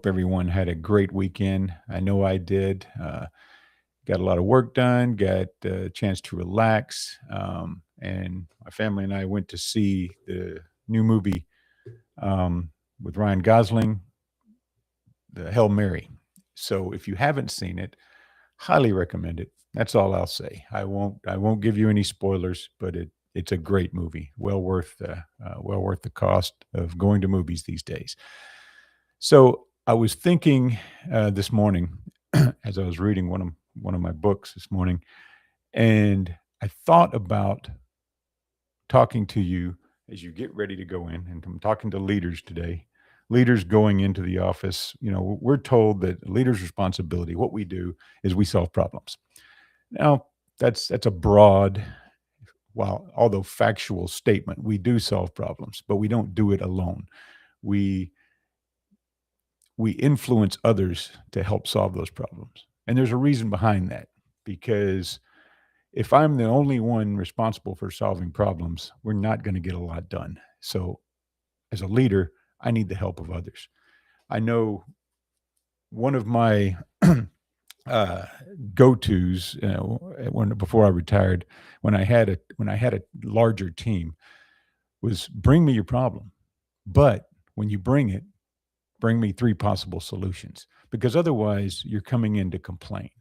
hope everyone had a great weekend. I know I did. Got a lot of work done, got a chance to relax. And my family and I went to see the new movie with Ryan Gosling, the Hail Mary. So if you haven't seen it, highly recommend it. That's all I'll say. I won't give you any spoilers, but it's a great movie. Well worth the cost of going to movies these days. So I was thinking this morning as I was reading one of my books this morning, and I thought about talking to you as you get ready to go in. And I'm talking to leaders today. Leaders going into the office, we're told that leaders' responsibility, what we do is we solve problems. Now, that's a broad, while although factual statement. We do solve problems, but we don't do it alone. We we influence others to help solve those problems. And there's a reason behind that, because if I'm the only one responsible for solving problems, we're not going to get a lot done. So, as a leader, I need the help of others. I know one of my uh, go-tos when before I retired, when I had a larger team, was bring me your problem, but when you bring me three possible solutions, because otherwise you're coming in to complain.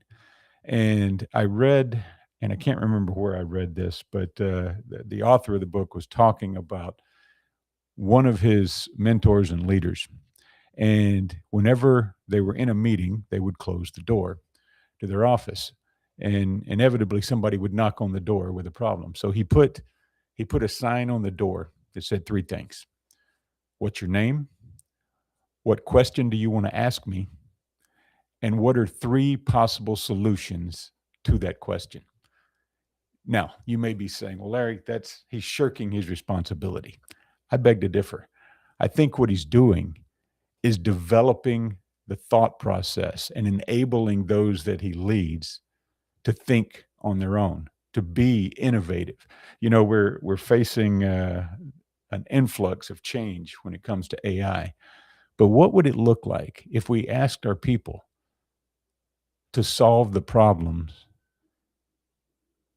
And I read, and I can't remember where I read this, but the author of the book was talking about one of his mentors and leaders. And whenever they were in a meeting, they would close the door to their office. And inevitably somebody would knock on the door with a problem. So he put a sign on the door that said three things. What's your name? What question do you want to ask me? And what are three possible solutions to that question? Now, you may be saying, well, Larry, he's shirking his responsibility. I beg to differ. I think what he's doing is developing the thought process and enabling those that he leads to think on their own, to be innovative. We're facing an influx of change when it comes to AI. But what would it look like if we asked our people to solve the problems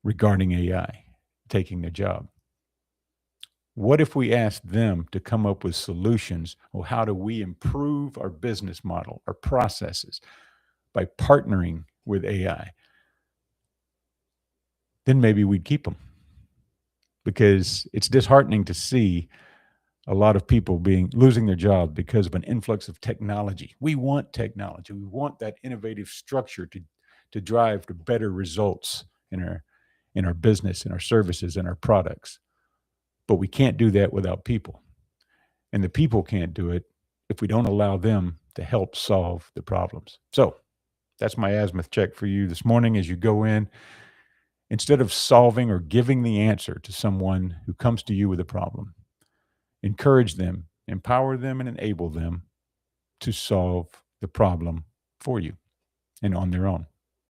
regarding AI taking their job? What if we asked them to come up with solutions? Well, how do we improve our business model, our processes by partnering with AI? Then maybe we'd keep them, because it's disheartening to see a lot of people losing their job because of an influx of technology. We want technology. We want that innovative structure to drive to better results in our business, in our services, in our products. But we can't do that without people. And the people can't do it if we don't allow them to help solve the problems. So that's my azimuth check for you this morning as you go in. Instead of solving or giving the answer to someone who comes to you with a problem, encourage them, empower them, and enable them to solve the problem for you and on their own.